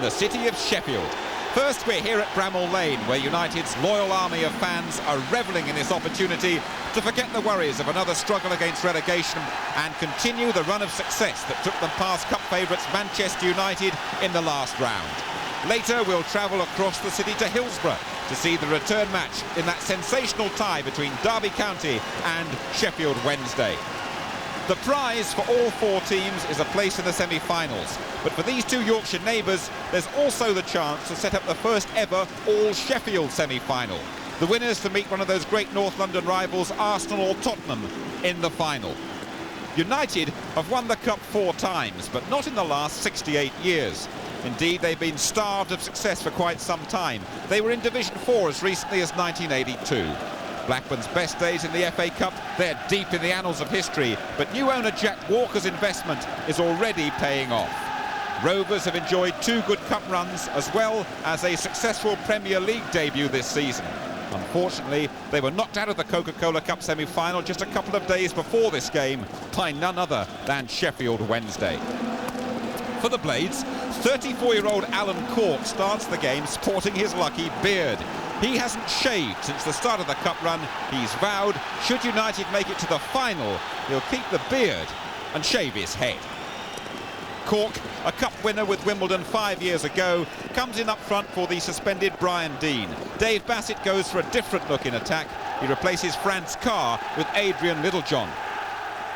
in the city of Sheffield. First, we're here at Bramall Lane, where United's loyal army of fans are revelling in this opportunity to forget the worries of another struggle against relegation and continue the run of success that took them past cup favourites Manchester United in the last round. Later, we'll travel across the city to Hillsborough to see the return match in that sensational tie between Derby County and Sheffield Wednesday. The prize for all four teams is a place in the semi-finals, but for these two Yorkshire neighbours, there's also the chance to set up the first ever all-Sheffield semi-final. The winners to meet one of those great North London rivals, Arsenal or Tottenham, in the final. United have won the Cup 4 times, but not in the last 68 years. Indeed, they've been starved of success for quite some time. They were in Division 4 as recently as 1982. Blackburn's best days in the FA Cup, they're deep in the annals of history, but new owner Jack Walker's investment is already paying off. Rovers have enjoyed 2 good cup runs as well as a successful Premier League debut this season. Unfortunately, they were knocked out of the Coca-Cola Cup semi-final just a couple of days before this game by none other than Sheffield Wednesday. For the Blades, 34-year-old Alan Cork starts the game sporting his lucky beard. He hasn't shaved since the start of the cup run. He's vowed, should United make it to the final, he'll keep the beard and shave his head. Cork, a cup winner with Wimbledon 5 years ago, comes in up front for the suspended Brian Deane. Dave Bassett goes for a different look in attack. He replaces Franz Carr with Adrian Littlejohn.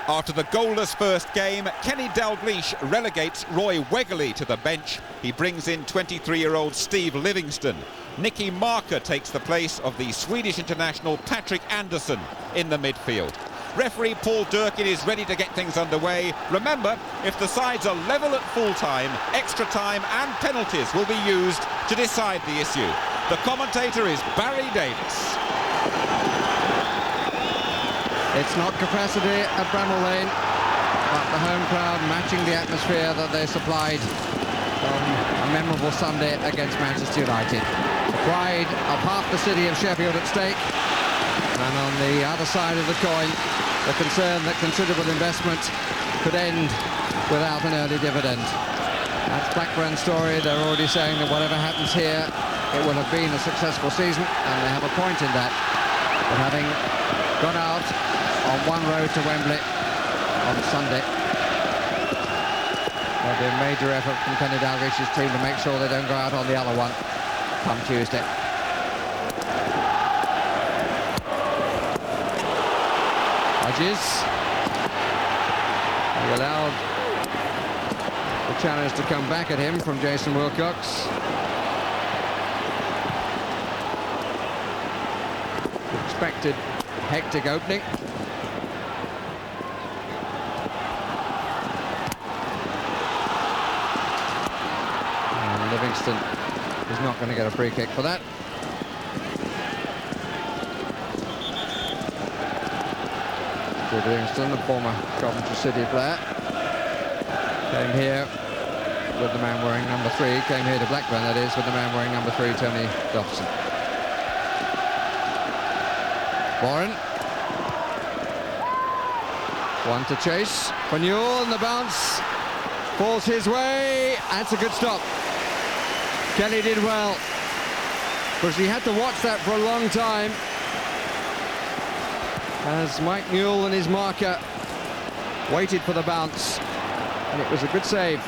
After the goalless first game, Kenny Dalglish relegates Roy Wegerle to the bench. He brings in 23-year-old Steve Livingston. Nicky Marker takes the place of the Swedish international Patrick Andersson in the midfield. Referee Paul Durkin is ready to get things underway. Remember, if the sides are level at full-time, extra time and penalties will be used to decide the issue. The commentator is Barry Davis. It's not capacity at Bramall Lane, but the home crowd matching the atmosphere that they supplied on a memorable Sunday against Manchester United. The pride of half the city of Sheffield at stake, and on the other side of the coin, the concern that considerable investment could end without an early dividend. That's Blackburn's story. They're already saying that whatever happens here, it will have been a successful season, and they have a point in that. But having gone out on one road to Wembley on Sunday, there'll be a major effort from Kenny Dalglish's team to make sure they don't go out on the other one come Tuesday. Hodges, he allowed the challenge to come back at him from Jason Wilcox. Expected hectic opening. And Livingston is not going to get a free kick for that. Livingston, the former Coventry City player, came here with the man wearing number 3, came here to Blackburn, that is, with the man wearing number 3, Tony Dobson. Warren. One to chase for Newell, and the bounce falls his way. That's a good stop. Kelly did well, because he had to watch that for a long time as Mike Newell and his marker waited for the bounce, and it was a good save.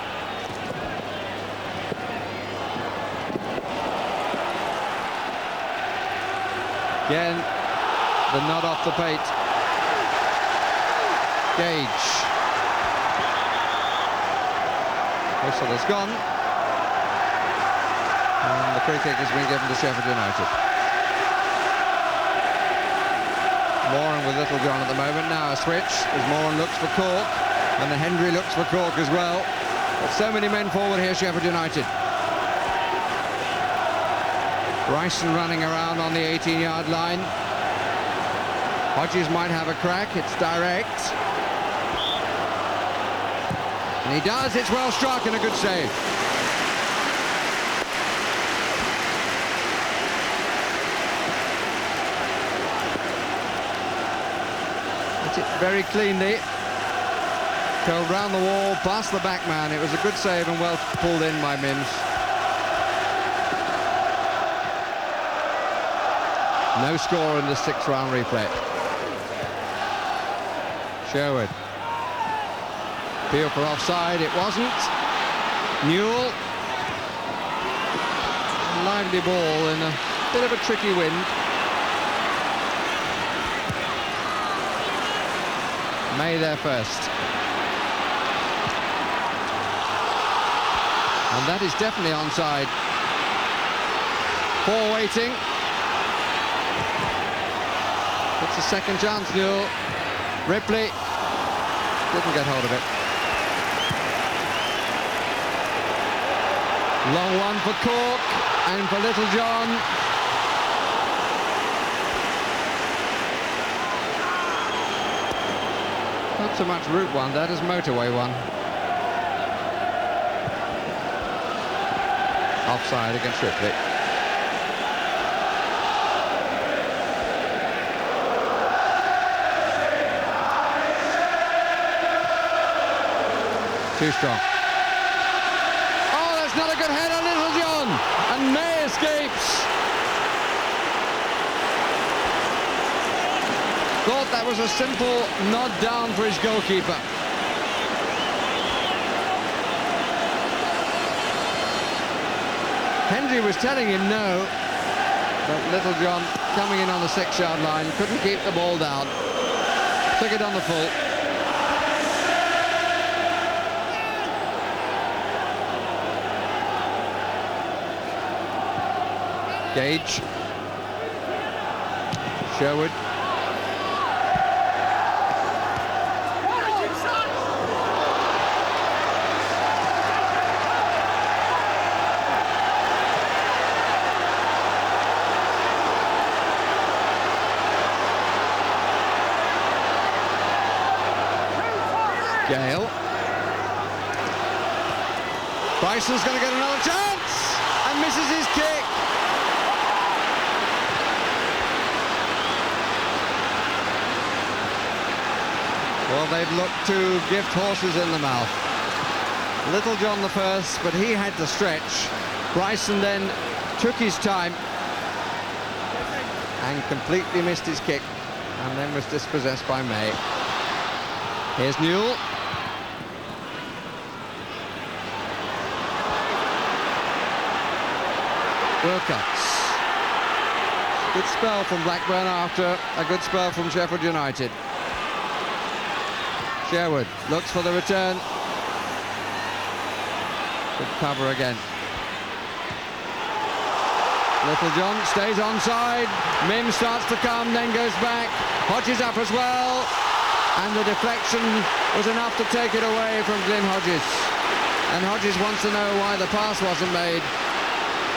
Again, the nod off the plate. Gage. Whistle has gone, and the free kick has been given to Sheffield United. Moran with Littlejohn at the moment. Now a switch as Moran looks for Cork, and then Hendry looks for Cork as well. But so many men forward here, Sheffield United. Bryson running around on the 18-yard line. Hodges might have a crack. It's direct. And he does. It's well struck and a good save. Hit it very cleanly. Go round the wall, past the back man. It was a good save and well pulled in by Mims. No score in the 6th round replay. Sherwood. Appeal for offside, it wasn't. Newell. Lively ball in a bit of a tricky wind. May there first. And that is definitely onside. 4 waiting. It's a second chance, Newell. Ripley didn't get hold of it. Long one for Cork and for Littlejohn. Not so much route one, that is motorway one. Offside against Ripley. Too strong. Oh, that's not a good header, Littlejohn, and May escapes. Thought that was a simple nod down for his goalkeeper. Hendry was telling him no, but Littlejohn, coming in on the 6-yard line, couldn't keep the ball down. Took it on the full. Gage. Sherwood. Gale. Bryson's going to get another chance and misses his kick. Well, they've looked to gift horses in the mouth. Littlejohn the first, but he had to stretch. Bryson then took his time and completely missed his kick and then was dispossessed by May. Here's Newell. Wilcox. Good spell from Blackburn after a good spell from Sheffield United. Sherwood looks for the return. Good cover again. Littlejohn stays onside. Mims starts to come, then goes back. Hodges up as well. And the deflection was enough to take it away from Glyn Hodges. And Hodges wants to know why the pass wasn't made.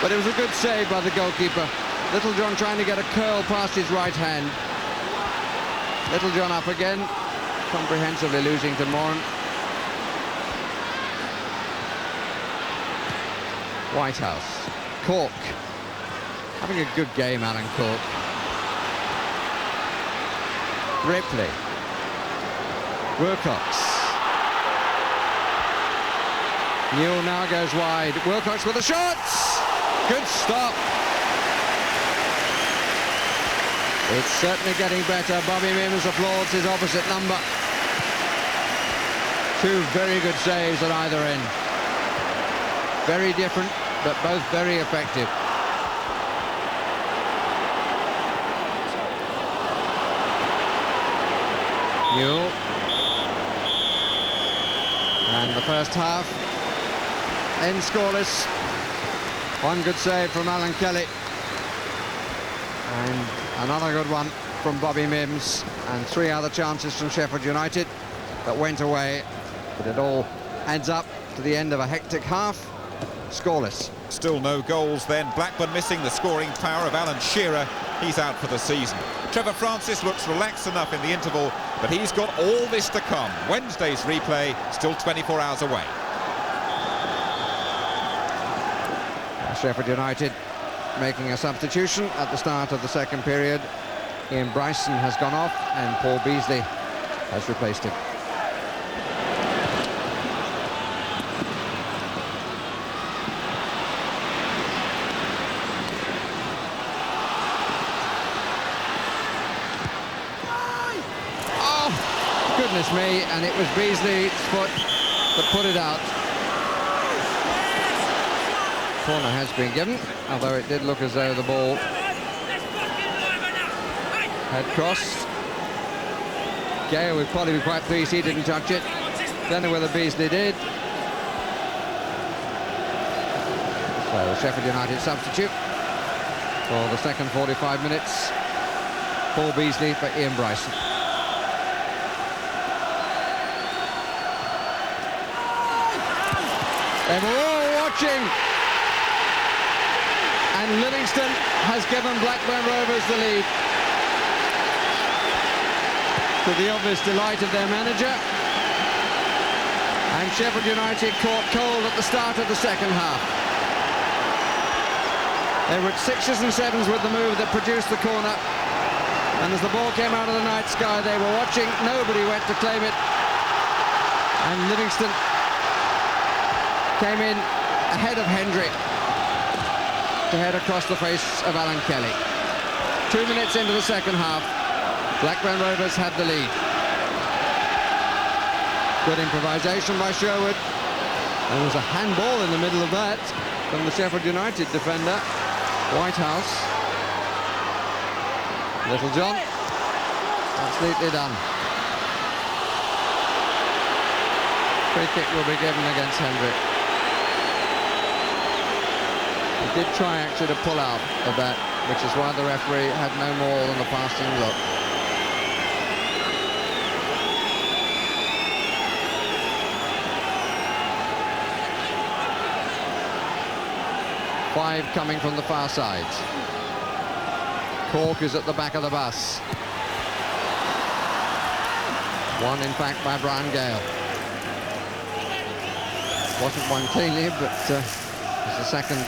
But it was a good save by the goalkeeper. Littlejohn trying to get a curl past his right hand. Littlejohn up again. Comprehensively losing to Moran. Whitehouse. Cork. Having a good game, Alan Cork. Ripley. Wilcox. Newell now goes wide. Wilcox with the shots! Good stop. It's certainly getting better. Bobby Mims applauds his opposite number. 2 very good saves at either end. Very different, but both very effective. Newell. And the first half ends scoreless. 1 good save from Alan Kelly. And another good one from Bobby Mims. And 3 other chances from Sheffield United that went away. But it all adds up to the end of a hectic half. Scoreless. Still no goals then. Blackburn missing the scoring power of Alan Shearer. He's out for the season. Trevor Francis looks relaxed enough in the interval, but he's got all this to come. Wednesday's replay still 24 hours away. Sheffield United making a substitution at the start of the second period. Ian Bryson has gone off and Paul Beasley has replaced him. goodness me, and it was Beasley's foot that put it out. Corner has been given, although it did look as though the ball had crossed. Gale would probably be quite pleased he didn't touch it. Don't know whether Beasley did. So Sheffield United substitute for the second 45 minutes. Paul Beasley for Ian Bryson. They were all watching, and Livingston has given Blackburn Rovers the lead, to the obvious delight of their manager. And Sheffield United caught cold at the start of the second half. They were at 6s and 7s with the move that produced the corner. And as the ball came out of the night sky, they were watching. Nobody went to claim it. And Livingston came in ahead of Hendry to head across the face of Alan Kelly. 2 minutes into the second half, Blackburn Rovers had the lead. Good improvisation by Sherwood. There was a handball in the middle of that from the Sheffield United defender, Whitehouse. Little John. That's neatly done. Free kick will be given against Hendry. He did try actually to pull out of that, which is why the referee had no more than a passing look. Five coming from the far side. Cork is at the back of the bus. One, in fact, by Brian Gale. Wasn't one cleanly, but it was the second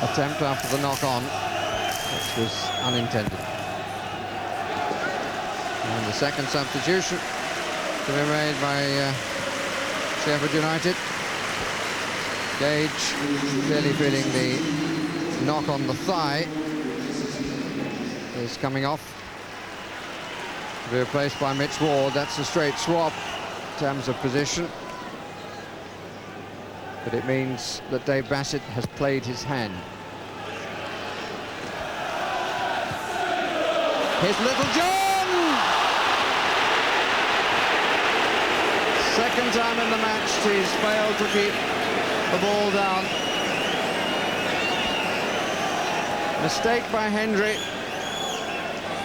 attempt after the knock-on, which was unintended. And the second substitution to be made by Sheffield United. Gage clearly feeling the knock on the thigh. Is coming off to be replaced by Mitch Ward. That's a straight swap in terms of position, but it means that Dave Bassett has played his hand. Here's Little John! Second time in the match he's failed to keep the ball down. Mistake by Hendry,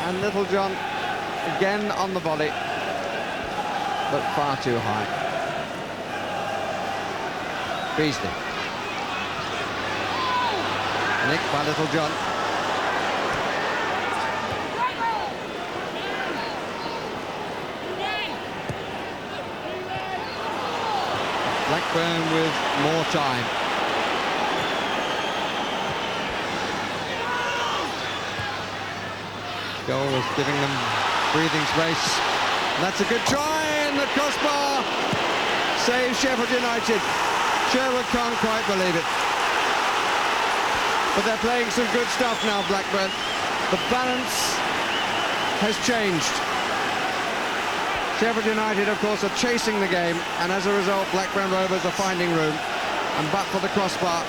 and Little John again on the volley, but far too high. Beasley. Nicked by Little John. Blackburn with more time. Goal is giving them breathing space. And that's a good try, and the crossbar saves Sheffield United. Sherwood can't quite believe it. But they're playing some good stuff now, Blackburn. The balance has changed. Sheffield United, of course, are chasing the game, and as a result, Blackburn Rovers are finding room, and but for the crossbar,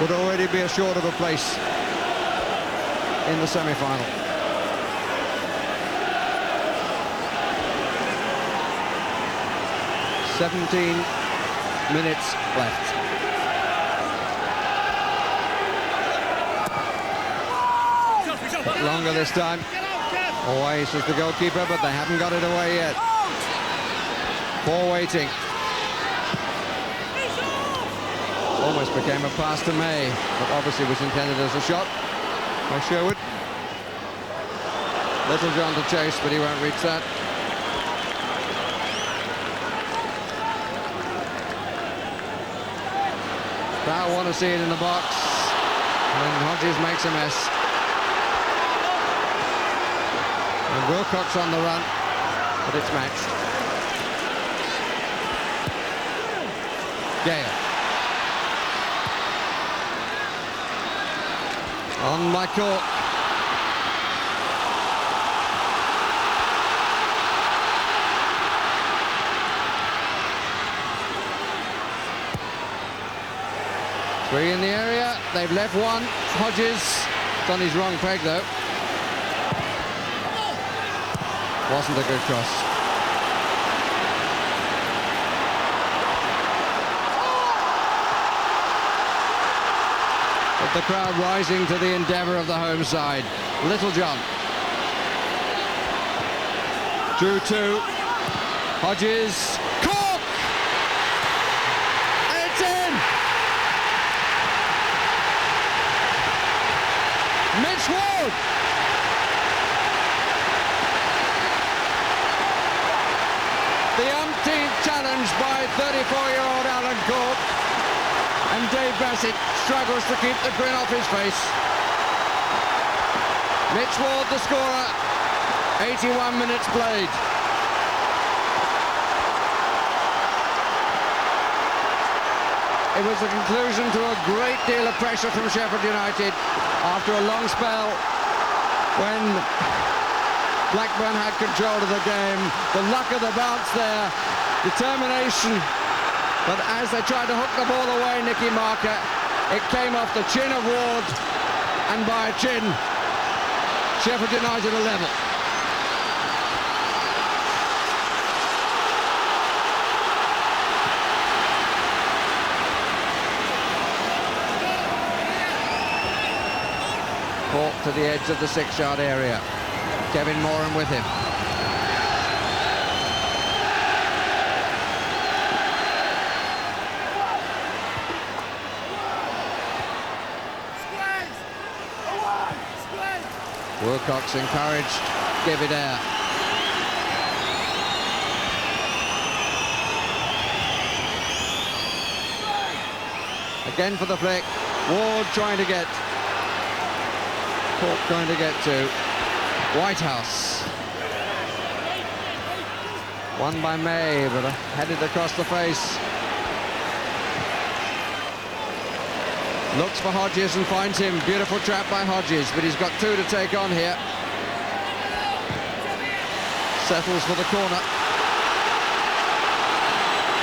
would already be assured of a place in the semi-final. "17 minutes left. Bit longer this time. Away, says the goalkeeper, but they haven't got it away yet. Ball waiting. Almost became a pass to May, but obviously was intended as a shot by Sherwood. Little John to chase, but he won't reach that. Crowd want to see it in the box, and Hodges makes a mess. And Wilcox on the run, but it's matched. Gale. On by Cork. Three in the area. They've left one. Hodges. It's on his wrong peg, though. Wasn't a good cross. But the crowd rising to the endeavour of the home side. Little John. Drew two. Hodges. Cork! And it's in! Mitch Ward! The umpteenth challenge by 34-year-old Alan Cork. And Dave Bassett struggles to keep the grin off his face. Mitch Ward, the scorer. 81 minutes played. It was the conclusion to a great deal of pressure from Sheffield United after a long spell when Blackburn had control of the game. The luck of the bounce there, determination. But as they tried to hook the ball away, Nicky Marker, it came off the chin of Ward, and by a chin, Sheffield United are level. Cork to the edge of the 6-yard area. Kevin Moran with him. Wilcox encouraged, give it air. Again for the flick. Ward trying to get. Cork trying to get to. Whitehouse. Won by May, but headed across the face. Looks for Hodges and finds him. Beautiful trap by Hodges, but he's got two to take on here. Settles for the corner.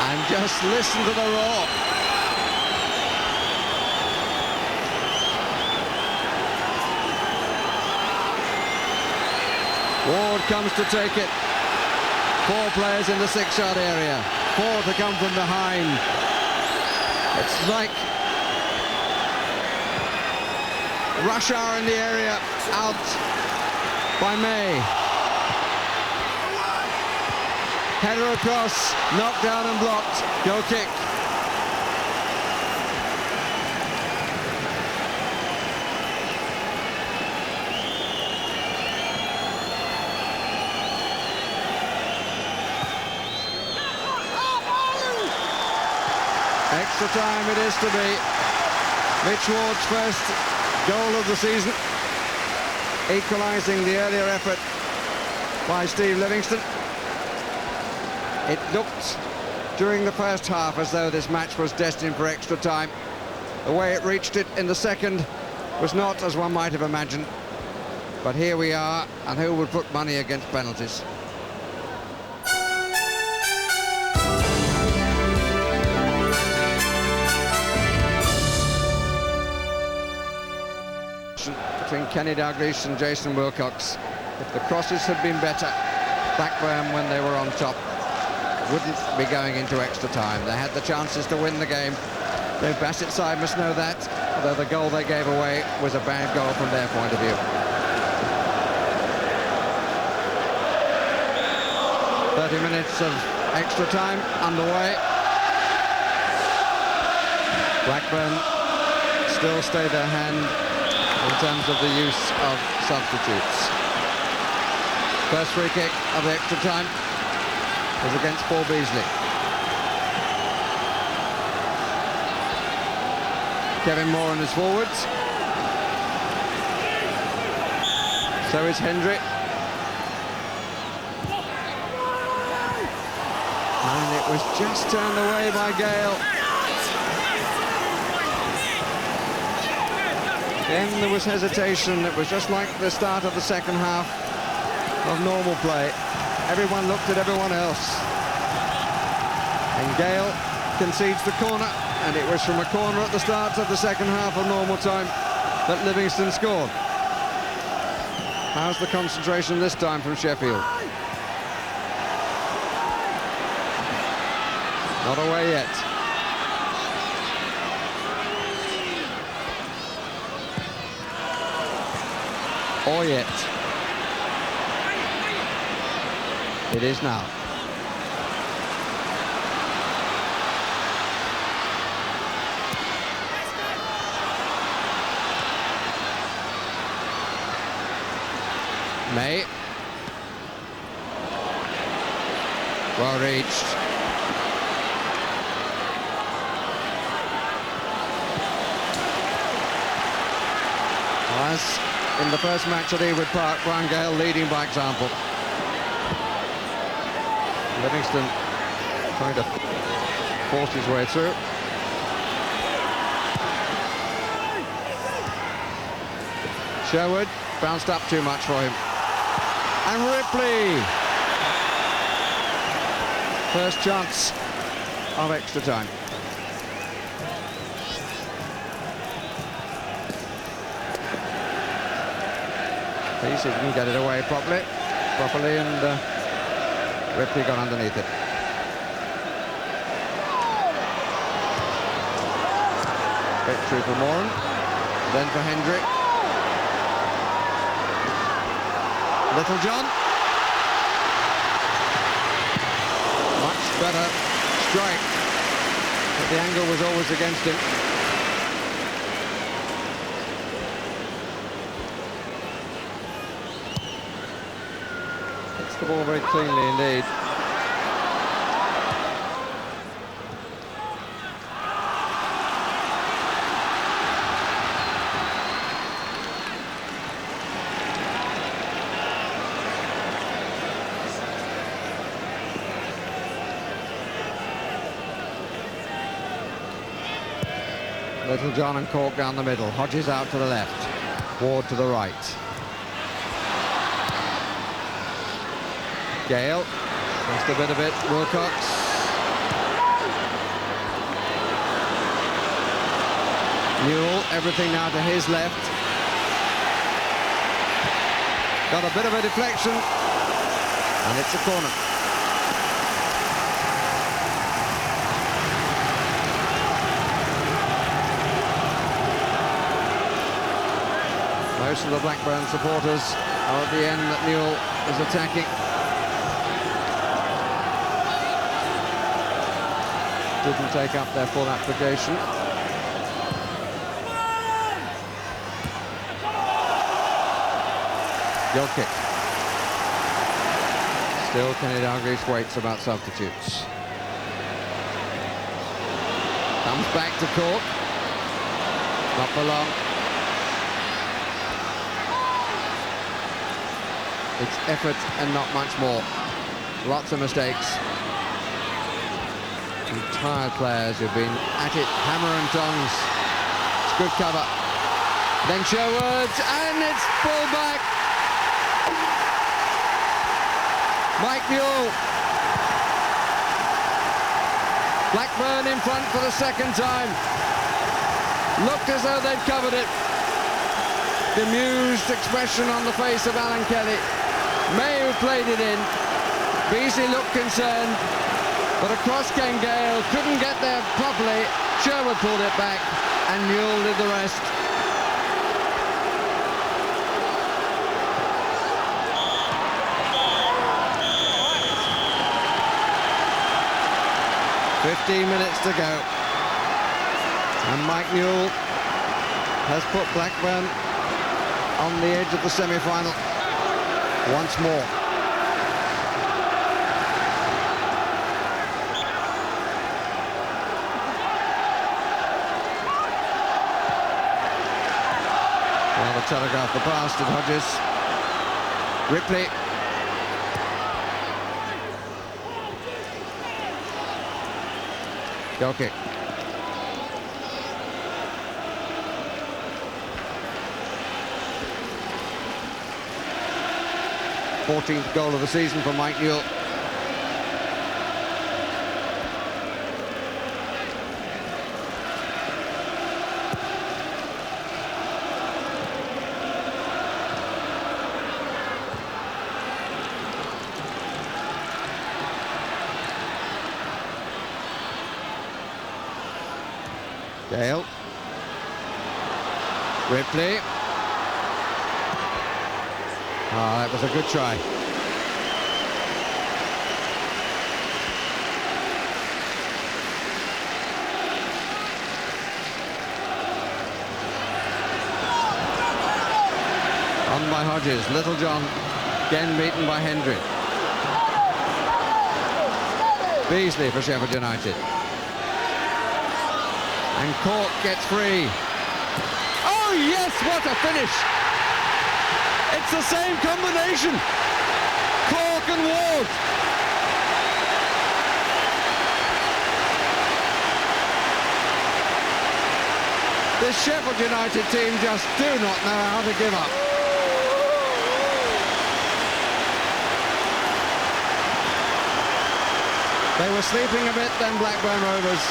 And just listen to the roar. Ward comes to take it. 4 players in the 6-yard area. 4 to come from behind. It's like rush hour in the area, out by May. Header across, knocked down and blocked. Goal kick. Extra time it is to be. Mitch Ward's first goal of the season, equalising the earlier effort by Steve Livingston. It looked during the first half as though this match was destined for extra time. The way it reached it in the second was not as one might have imagined. But here we are, and who would put money against penalties? Between Kenny Dalglish and Jason Wilcox. If the crosses had been better, Blackburn, when they were on top, wouldn't be going into extra time. They had the chances to win the game. The Bassett side must know that, although the goal they gave away was a bad goal from their point of view. 30 minutes of extra time underway. Blackburn still stay their hand in terms of the use of substitutes. First free kick of the extra time was against Paul Beasley. Kevin Moran is forwards. So is Hendry. And it was just turned away by Gale. Then there was hesitation. It was just like the start of the second half of normal play. Everyone looked at everyone else. And Gale concedes the corner. and it was from a corner at the start of the second half of normal time that Livingston scored. How's the concentration this time from Sheffield? Not away yet. Or yet. It is now. May. Well reached. As in the first match at Ewood Park, Brian Gale leading by example. Livingston trying to force his way through. Sherwood bounced up too much for him. And Ripley! First chance of extra time. He didn't get it away properly, and Ripley got underneath it. Victory for Moran, then for Hendrick. Little John. Much better strike, but the angle was always against him. Hits the ball very cleanly indeed. Little John and Cork down the middle. Hodges out to the left. Ward to the right. Gale. Just a bit of it. Wilcox. Newell. Everything now to his left. Got a bit of a deflection. And it's a corner. Most of the Blackburn supporters are at the end that Newell is attacking. Didn't take up their full application. Goal kick. Still Kenny Dalglish waits about substitutes. Comes back to Cork. Not for long. It's effort and not much more. Lots of mistakes. Some tired players who've been at it hammer and tongs. It's good cover. Then Sherwood, and it's pulled back. Mike Newell. Blackburn in front for the second time. Looked as though they'd covered it. Bemused expression on the face of Alan Kelly. May have played it in. Beasley looked concerned, but across came Gale, couldn't get there properly. Sherwood pulled it back, and Newell did the rest. "15 minutes to go, and Mike Newell has put Blackburn on the edge of the semi-final once more. Well, the telegraph the pass did Hodges. Ripley. Goal kick. Fourteenth goal of the season for Mike Newell. Gale. Ripley. Ah, that was a good try. On by Hodges. Littlejohn again beaten by Hendry. Beasley for Sheffield United. And Cork gets free. Oh yes, what a finish! It's the same combination. Cork and Ward. This Sheffield United team just do not know how to give up. They were sleeping a bit, then Blackburn Rovers.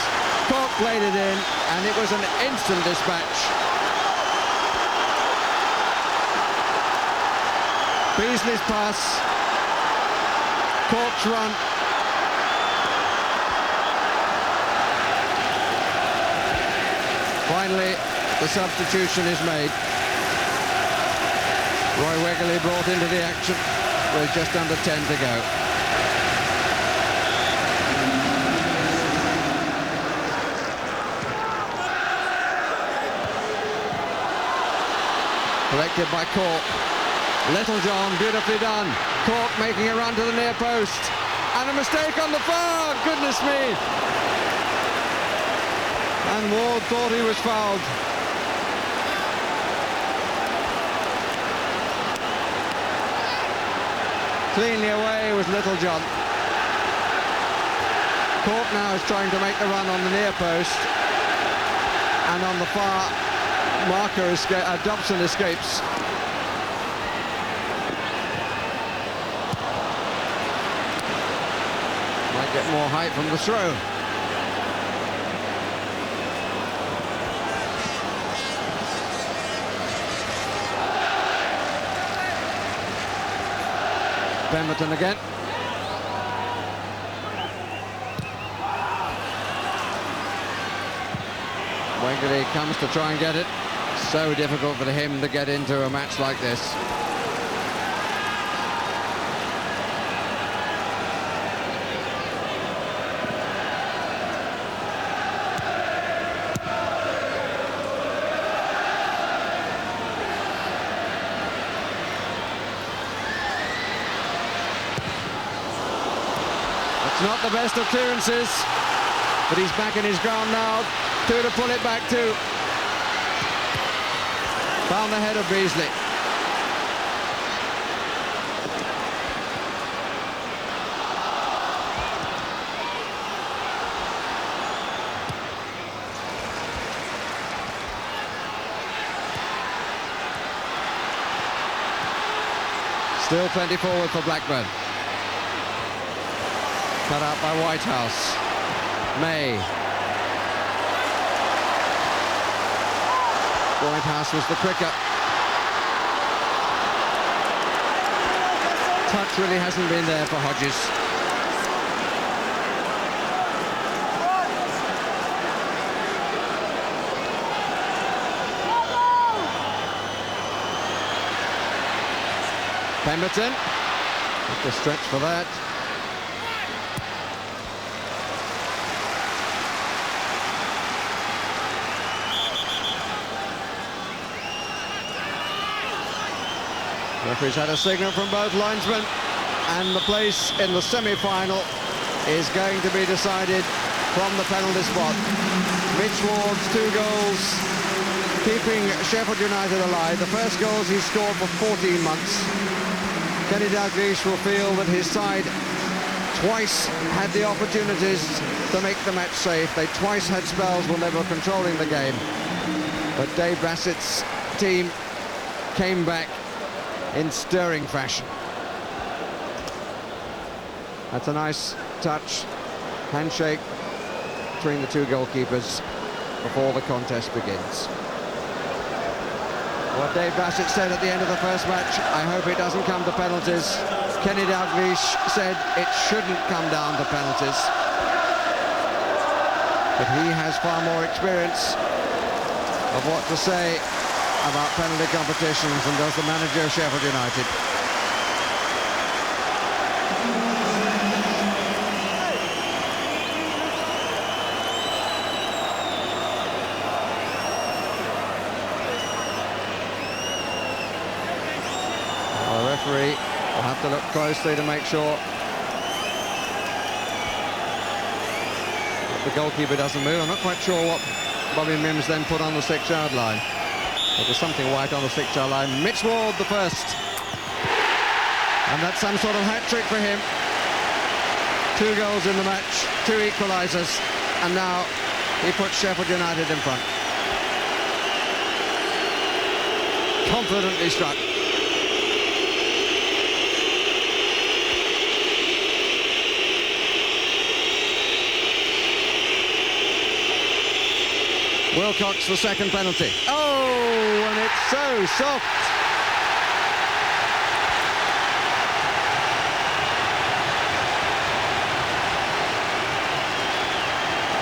Cork played it in, and it was an instant dispatch. Beasley's pass. Cork's run. Finally, the substitution is made. Roy Wegerle brought into the action with just under 10 to go. Collected by Cork. Littlejohn, beautifully done. Cork making a run to the near post. And a mistake on the far, goodness me. And Ward thought he was fouled. Cleanly away was Littlejohn. Cork now is trying to make the run on the near post. And on the far, Dobson escapes. Might get more height from the throw. Pemberton again. Wegerle comes to try and get it. So difficult for him to get into a match like this. It's not the best of clearances, but he's back in his ground now. Two to pull it back to. Found the head of Beasley. Still plenty forward for Blackburn. Cut out by Whitehouse. May. Whitehouse was the quicker. Touch really hasn't been there for Hodges. Pemberton. Just a stretch for that. Referee's had a signal from both linesmen, and the place in the semi-final is going to be decided from the penalty spot. Mitch Ward's 2 goals keeping Sheffield United alive. The first goals he scored for 14 months. Kenny Dalglish will feel that his side twice had the opportunities to make the match safe. They twice had spells when they were controlling the game. But Dave Bassett's team came back in stirring fashion. That's a nice touch, handshake between the 2 goalkeepers before the contest begins. What Dave Bassett said at the end of the first match, I hope it doesn't come to penalties. Kenny Dalglish said it shouldn't come down to penalties. But he has far more experience of what to say about penalty competitions, and does the manager of Sheffield United. The referee will have to look closely to make sure that the goalkeeper doesn't move. I'm not quite sure what Bobby Mims then put on the 6-yard line. But there's something white on the 6-yard line. Mitch Ward, the first. And that's some sort of hat-trick for him. 2 goals in the match, 2 equalisers, and now he puts Sheffield United in front. Confidently struck. Wilcox, the second penalty. Oh, and it's so soft.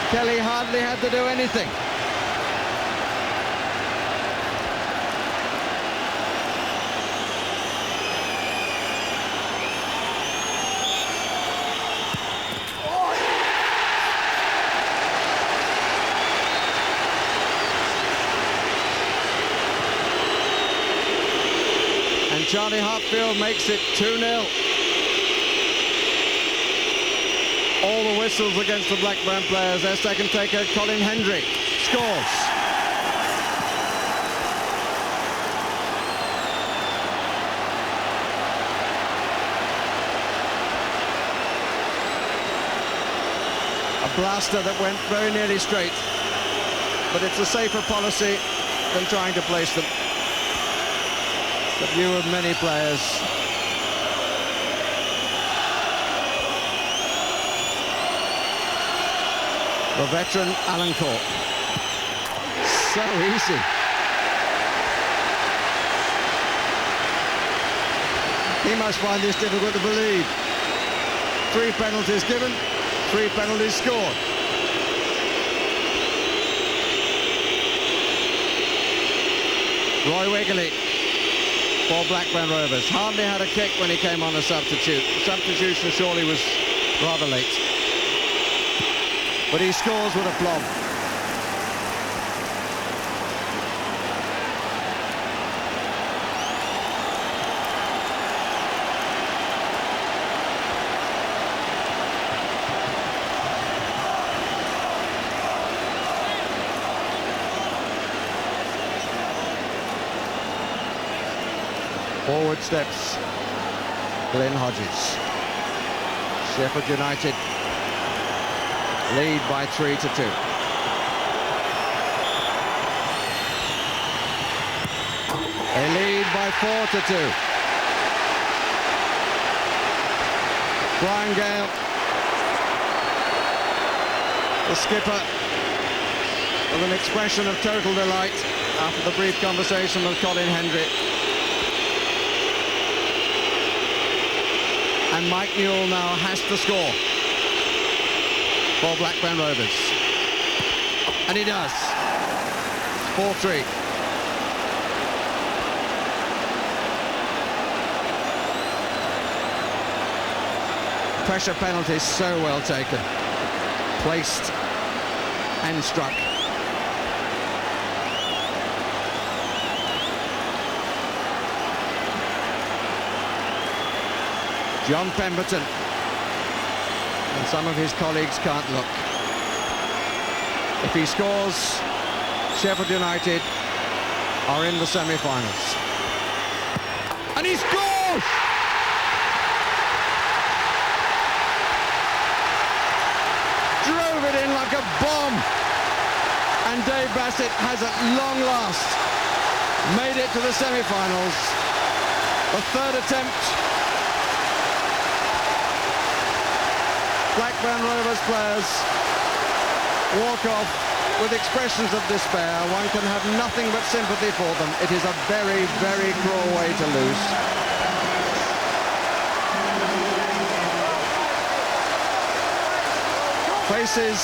Kelly hardly had to do anything. Charlie Hartfield makes it 2-0. All the whistles against the Blackburn players. Their second taker, Colin Hendry, scores. A blaster that went very nearly straight, but it's a safer policy than trying to place them. The view of many players. The veteran Alan Cork. So easy. He must find this difficult to believe. 3 penalties given, 3 penalties scored. Roy Wigley for Blackburn Rovers. Hardly had a kick when he came on a substitute. The substitution surely was rather late. But he scores with aplomb. Forward steps Glenn Hodges. Sheffield United lead by 3-2. They lead by 4-2. Brian Gale, the skipper, with an expression of total delight after the brief conversation with Colin Hendry. And Mike Newell now has to score for Blackburn Rovers. And he does. 4-3. Pressure penalty so well taken. Placed and struck. John Pemberton, and some of his colleagues can't look. If he scores, Sheffield United are in the semi-finals. And he scores! Drove it in like a bomb. And Dave Bassett has at long last made it to the semi-finals. The 3rd attempt. Blackburn Rovers players walk off with expressions of despair. One can have nothing but sympathy for them. It is a very, very cruel way to lose. Faces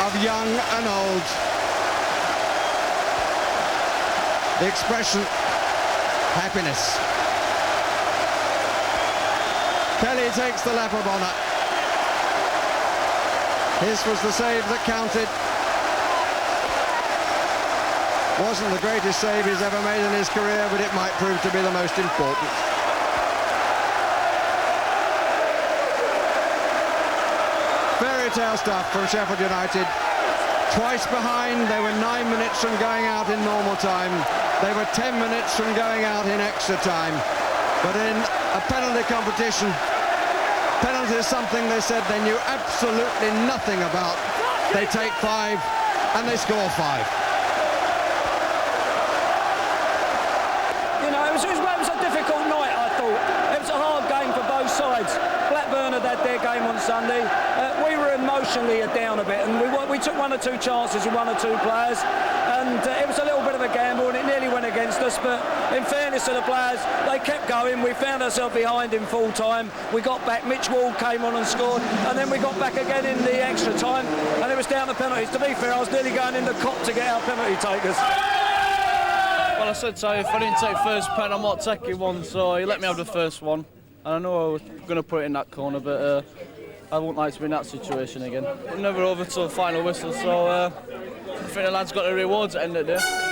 of young and old, the expression happiness. Kelly takes the lap of honour. His was the save that counted. Wasn't the greatest save he's ever made in his career, but it might prove to be the most important. Fairy tale stuff from Sheffield United. Twice behind, they were 9 minutes from going out in normal time. They were 10 minutes from going out in extra time. But in a penalty competition, penalty is something they said they knew absolutely nothing about. They take 5 and they score 5. You know, it was a difficult night, I thought. It was a hard game for both sides. Blackburn had their game on Sunday. We were emotionally down a bit, and we took 1 or 2 chances with 1 or 2 players, and it was a little bit of a gamble, and it nearly went against us. But in fairness to the players, they kept going. We found ourselves behind in full time. We got back. Mitch Ward came on and scored, and then we got back again in the extra time, and it was down to penalties. To be fair, I was nearly going in the cop to get our penalty takers. Well, I said to him, if I didn't take first pen, I'm not taking one, so he let me have the first one. And I know I was going to put it in that corner, but I wouldn't like to be in that situation again. We're never over till the final whistle, so I think the lads got their rewards at the end of the day.